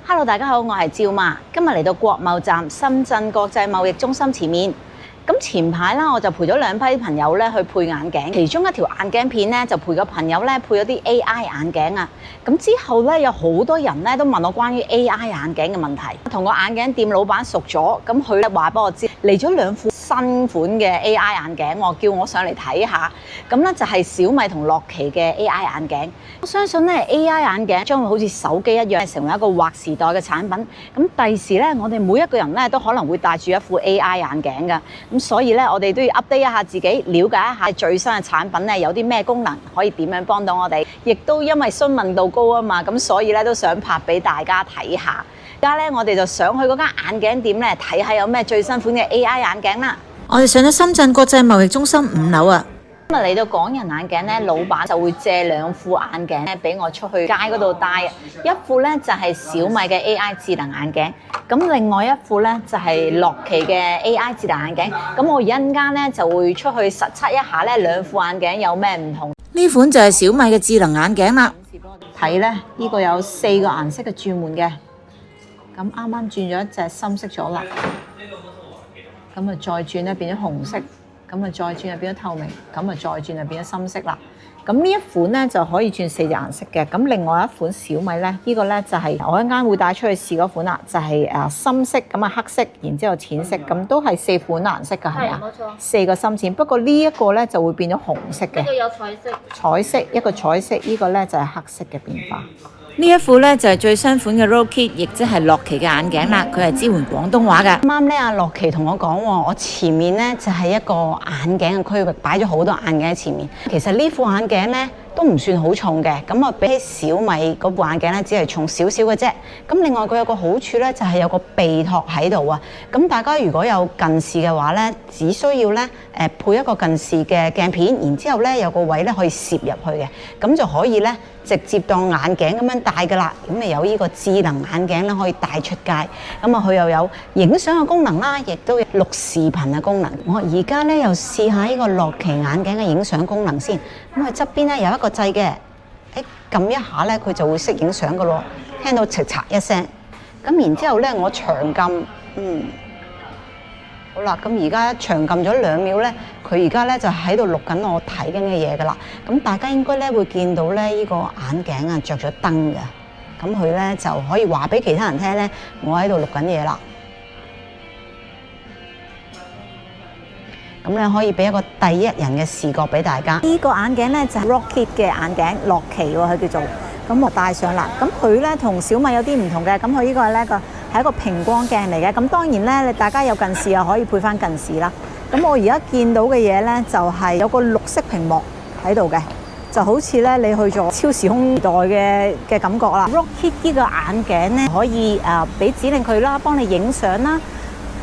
Hello， 大家好，我係趙媽，今日嚟到國貿站深圳國際貿易中心前面。咁前排啦，我就陪咗兩批朋友咧去配眼鏡，其中一條眼鏡片咧就陪個朋友咧配咗啲 AI 眼鏡啊。咁之後咧有好多人咧都問我關於 AI 眼鏡嘅問題，同個眼鏡店老闆熟咗，咁佢咧話俾我知嚟咗兩副新款嘅 AI 眼鏡，我叫我上嚟睇下。咁咧就係小米同樂奇嘅 AI 眼鏡。我相信咧 AI 眼鏡將會好似手機一樣，成為一個劃時代嘅產品。咁第時咧，我哋每一個人咧都可能會戴住一副 AI 眼鏡㗎。咁所以咧，我哋都要 update 一下自己，了解一下最新嘅產品咧有啲咩功能，可以點樣幫到我哋。亦都因為詢問度高啊嘛，咁所以咧都想拍俾大家睇下。而家咧，我哋就上去嗰間眼鏡店咧睇下有咩最新款嘅 AI 眼鏡啦。我哋上咗深圳國際貿易中心5樓啊。今日嚟到港人眼鏡咧，老闆就會借兩副眼鏡咧俾我出去街嗰度戴，一副咧就係小米嘅 AI 智能眼鏡，咁另外一副咧就係樂奇嘅 AI 智能眼鏡。咁我一陣間咧就會出去實測一下咧兩副眼鏡有咩唔同。呢款就係小米嘅智能眼鏡啦。睇咧，呢個有4個顏色嘅轉換嘅，咁啱啱轉咗一隻深色咗啦，咁啊再轉咧變咗紅色。咁啊再轉就變咗透明，咁啊再轉就變咗深色啦。咁呢一款咧就可以轉4隻顏色嘅。咁另外一款小米咧，呢個咧就係我一間會帶出去試嗰款啦，就係深色，咁啊黑色，然之後淺色，咁都係4款顏色㗎，係咪啊？冇錯。 4個深淺，不過呢一個咧就會變咗紅色嘅。呢個有彩色。彩色一個彩色，呢個咧就係黑色嘅變化。呢一副咧就係最新款嘅 Rokit， 亦即係樂奇嘅眼鏡啦。佢係支援廣東話㗎。啱啱咧，阿樂奇同我講喎，我前面咧就係一個眼鏡嘅區域，擺咗好多眼鏡喺前面。其實呢副眼鏡咧都唔算好重嘅，咁啊比起小米嗰部眼鏡咧，只係重少少嘅啫。咁另外佢有個好處咧，就係有個鼻托喺度啊。咁大家如果有近視嘅話咧，只需要咧配一個近視嘅鏡片，然之後咧有個位咧可以攝入去嘅，咁就可以咧直接當眼鏡咁樣戴㗎啦。咁咪有呢個智能眼鏡咧可以帶出街。咁啊佢又有影相嘅功能啦，亦都有錄視頻嘅功能。我而家咧又試下呢個樂奇眼鏡嘅影相功能先。咁佢側邊咧有一個掣嘅，撳一下咧佢就會識影相㗎咯。聽到嚓嚓一聲，咁然之後咧我長撳，好啦，咁而家長撳咗2秒咧，佢而家咧就喺度錄緊我睇緊嘅嘢㗎啦。咁大家應該咧會見到咧呢個眼鏡啊着咗燈㗎，咁佢咧就可以話俾其他人聽咧，我喺度錄緊嘢啦。咁咧可以俾一個第一人嘅視覺俾大家。呢個眼鏡咧就係 Rokit 嘅眼鏡，樂奇喎佢叫做。咁我戴上啦。咁佢咧同小米有啲唔同嘅，咁佢呢個咧係一個平光鏡嚟嘅。咁當然咧，你大家有近視又可以配翻近視啦。咁我而家見到嘅嘢咧就係有個綠色屏幕喺度嘅，就好似咧你去咗超時空時代嘅感覺啦。Rokit 呢個眼鏡咧可以俾指令佢啦，幫你影相啦、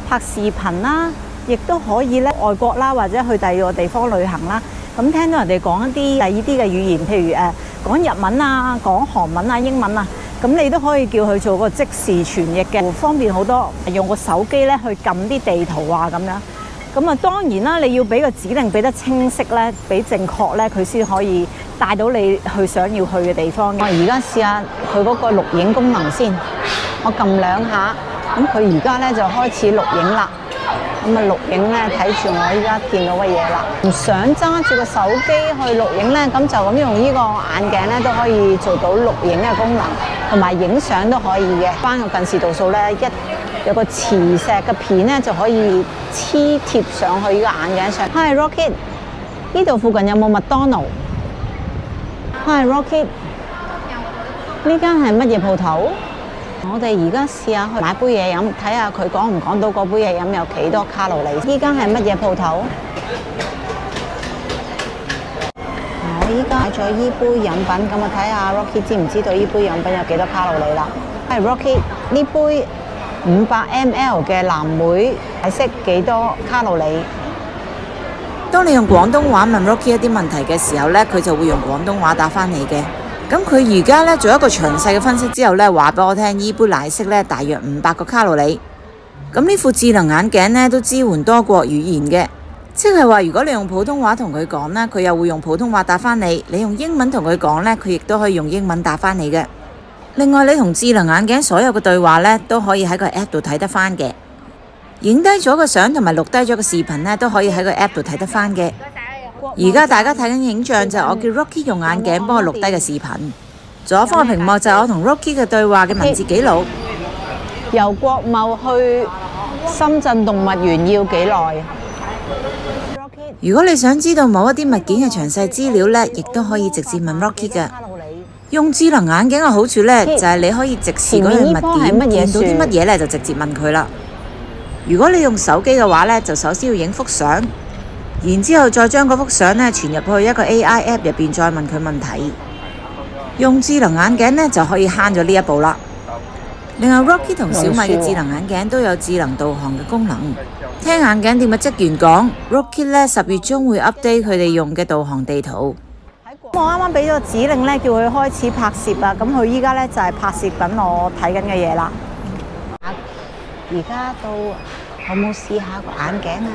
拍視頻啦。亦都可以咧外國啦，或者去第二個地方旅行啦。咁聽到人哋講一啲第二啲嘅語言，譬如講日文啊、講韓文啊、英文啊，咁你都可以叫佢做個即時傳譯嘅，方便好多。用個手機咧去撳啲地圖啊咁樣。咁啊當然啦，你要俾個指令俾得清晰咧，俾正確咧，佢先可以帶到你去想要去嘅地方。我而家試下佢嗰個錄影功能先，我撳2下，咁佢而家咧就開始錄影啦。咁啊錄影咧睇住我依家見到嘅嘢啦。唔想揸住個手機去錄影咧，咁就咁用呢個眼鏡咧都可以做到錄影嘅功能，同埋影相都可以嘅。翻個近視度數咧，有個磁石嘅片咧就可以黐貼上去呢個眼鏡上。Hi Rokit， 呢度附近有冇麥當勞 ？Hi Rokit， 呢間係乜嘢鋪頭？我哋而家試下去買杯嘢飲，睇下佢講唔講到嗰杯嘢飲有幾多卡路里。依家係乜嘢鋪頭？我依家買咗依杯飲品，咁啊睇下 Rokit 知唔知道依杯飲品有幾多卡路里啦？係 Rokit 呢杯500 ml 嘅藍莓係識幾多卡路里？當你用廣東話問 Rokit 一啲問題嘅時候咧，佢就會用廣東話答翻你嘅。咁佢而家咧做一個詳細嘅分析之後咧，話俾我聽，呢杯奶昔咧大約500個卡路里。咁呢副智能眼鏡咧都支援多國語言嘅，即係話如果你用普通話同佢講咧，佢又會用普通話答翻你；你用英文同佢講咧，佢亦都可以用英文答翻你嘅。另外，你同智能眼鏡所有嘅對話呢，都可以喺個 app 度睇得返嘅。影低咗個相同埋錄低咗個視頻呢，都可以喺個 app 度睇得返嘅。而家大家睇緊影像就係我叫 Rocky 用眼鏡幫我錄低嘅視頻。左方嘅屏幕就係我同 Rocky 嘅對話嘅文字記錄。由國貿去深圳動物園要幾耐？如果你想知道某一啲物件嘅詳細資料呢，亦都可以直接問 Rocky 嘅。用智能眼鏡嘅好處呢，就係你可以直視嗰樣物件，見到啲乜嘢呢，就直接問佢啦。如果你用手機嘅話呢，就首先要影幅相，然之後再將嗰幅相呢傳入去一個 AI app 入邊，再問佢問題。用智能眼鏡呢，就可以慳咗呢一步啦。另外 Rocky 同小米嘅智能眼鏡都有智能導航嘅功能。聽眼鏡店嘅職員講 ，Rocky 呢10月中會 update 佢哋用嘅導航地圖。我啱啱俾咗個指令咧，叫佢開始拍攝啊！咁佢依家咧就係拍攝緊我睇緊嘅嘢啦。而家到有冇試下個眼鏡啊？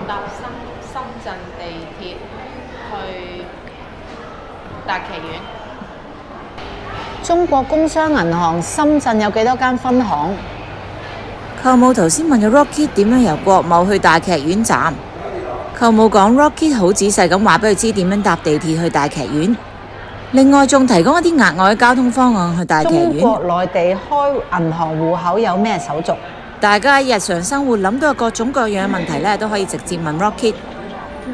搭深圳地鐵去達奇苑。中國工商銀行深圳有幾多間分行？舅母頭先問咗 Rocky 點樣由國貿去大劇院站。舅母講 Rocky 好仔細咁話俾佢知點樣搭地鐵去大劇院，另外仲提供一啲額外嘅交通方案去大劇院。中國內地開銀行戶口有咩手續？大家日常生活諗到嘅各種各樣嘅問題呢，都可以直接問 Rocky。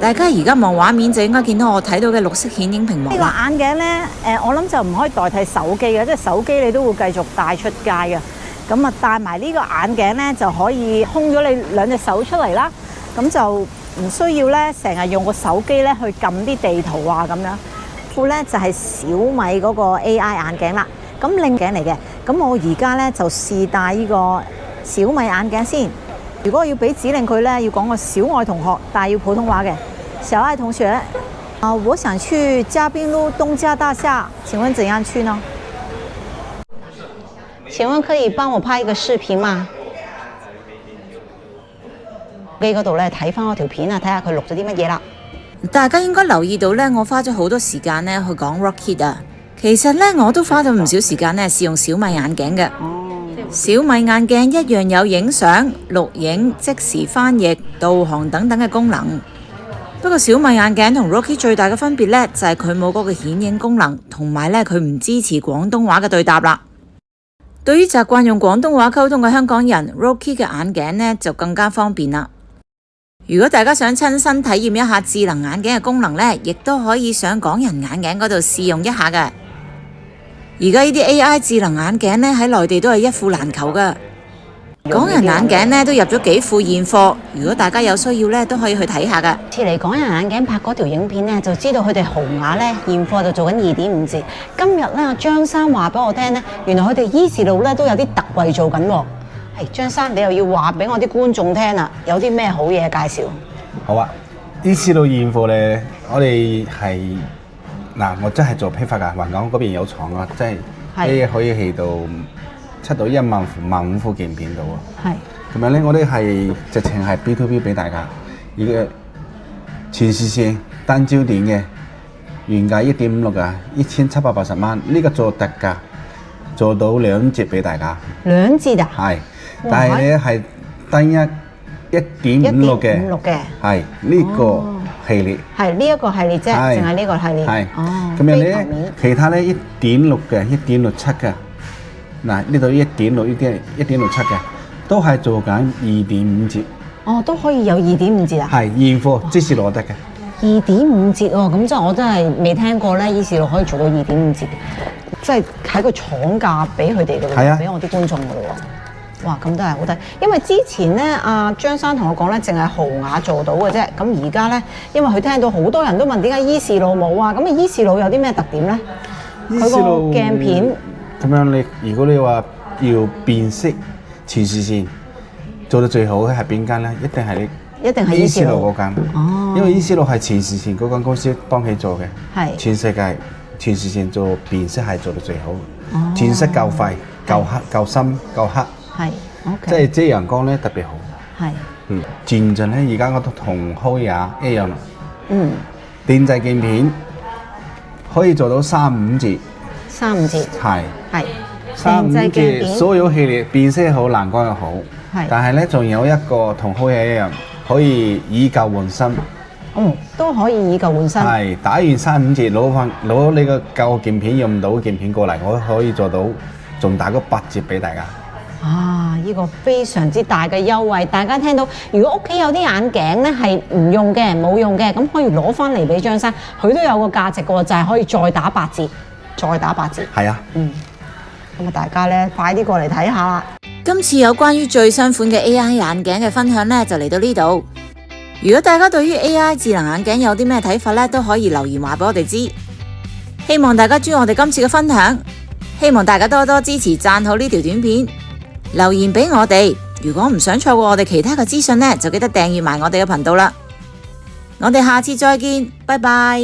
大家而家望畫面就應該見到我睇到嘅綠色顯影屏幕。呢個眼鏡呢，我諗就唔可以代替手機嘅，即係手機你都會繼續帶出街嘅。咁啊，戴埋呢個眼鏡呢，就可以空咗你兩隻手出嚟啦。咁就唔需要咧，成日用個手機咧去撳啲地圖啊咁樣。副咧就係小米嗰個 AI 眼鏡啦。咁另鏡嚟嘅。咁我而家咧就試戴呢個小米眼鏡先。如果我要俾指令佢咧，要講個小愛同學，但係要普通話嘅。小愛同學，我想去嘉賓路東家大廈，請問怎樣去呢？請問可以幫我拍一個視頻嗎？機嗰度咧睇翻我條片啊，睇下佢錄咗啲乜嘢啦。大家應該留意到咧，我花咗好多時間咧去講 Rocky 啊。其實咧，我都花咗唔少時間咧試用小米眼鏡嘅。小米眼鏡一樣有影相、錄影、即時翻譯、導航等等嘅功能。不過小米眼鏡同 Rocky 最大嘅分別咧，就係佢冇嗰個顯影功能，同埋咧佢唔支持廣東話嘅對答啦。對於習慣用廣東話溝通嘅香港人，Rocky 嘅眼鏡呢就更加方便啦。如果大家想親身體驗一下智能眼鏡嘅功能呢，亦都可以上港人眼鏡嗰度試用一下㗎。而家呢啲 AI 智能眼鏡呢，喺內地都係一副難求㗎。港人眼鏡呢都入咗幾副現貨，如果大家有需要呢，都可以去睇下㗎。次嚟港人眼鏡拍嗰條影片呢，就知道佢哋豪雅呢現貨就做緊2.5折。今日呢，張生話俾我聽呢，原來佢哋依士路呢都有啲特惠做緊喎。張生，你又要話俾我啲觀眾聽啦，有啲咩好嘢介紹？好啊，依士路現貨呢，我哋係我真係做批發㗎，橫港嗰邊有廠啊，即係可以去到出到15000副鏡片度喎。係。咁樣呢，我哋係直情係 B2B 俾大家，而家全視線單焦點嘅，原價1.56㗎，1780蚊，呢個做特價，做到2折俾大家。2折啊？係。但係咧係單一1.56嘅，係呢個系列，係呢一個系列啫，淨係呢個系列。係，咁樣咧，其他咧1.6嘅、1.67嘅，嗱呢度1.6呢啲1.67嘅，都係做緊2.5折。哦，都可以有2.5折啊？係現貨即時攞得嘅。2.5折喎，咁即係我真係未聽過咧，依士路可以做到2.5折，即係喺個廠價俾佢哋嘅喎，俾我啲觀眾嘅喎。哇，咁都係好抵，因為之前咧，阿張生同我講咧，淨係豪雅做到嘅啫。咁而家咧，因為佢聽到好多人都問點解依士路冇啊？咁啊，依士路有啲咩特點咧？佢個鏡片咁樣，如果你話要辨識全視線做得最好嘅係邊間咧？一定係依士路嗰間。哦，因為依士路係全視線嗰間公司幫佢做嘅。係。全世界全視線做辨識係做得最好。哦。全色夠快、夠黑、夠深、夠黑。係，即係遮陽光咧特別好。係，漸進咧，而家我都同開雅一樣啦。電製鏡片可以做到35折。35折，係35折，所有系列變色好，藍光又好。但係咧，仲有一個同好嘢一樣，可以以舊換新。都可以以舊換新。係打完35折，攞你個舊鏡片用唔到嘅鏡片過嚟，我可以做到仲打個8折俾大家。呢個非常之大嘅優惠，大家聽到，如果屋企有啲眼鏡咧係唔用嘅、冇用嘅，咁可以攞翻嚟俾張生，佢都有個價值嘅，就係可以再打8折，再打8折。係啊，咁啊，大家咧快啲過嚟睇下啦。今次有關於最新款嘅 AI 眼鏡嘅分享咧，就嚟到呢度。如果大家對於 AI 智能眼鏡有啲咩睇法咧，都可以留言話俾我哋知。希望大家鍾意我哋今次嘅分享，希望大家多多支持，讚好呢條短片。留言俾我哋，如果唔想錯過我哋其他嘅資訊呢，就記得訂閱埋我哋嘅頻道啦。我哋下次再見，拜拜。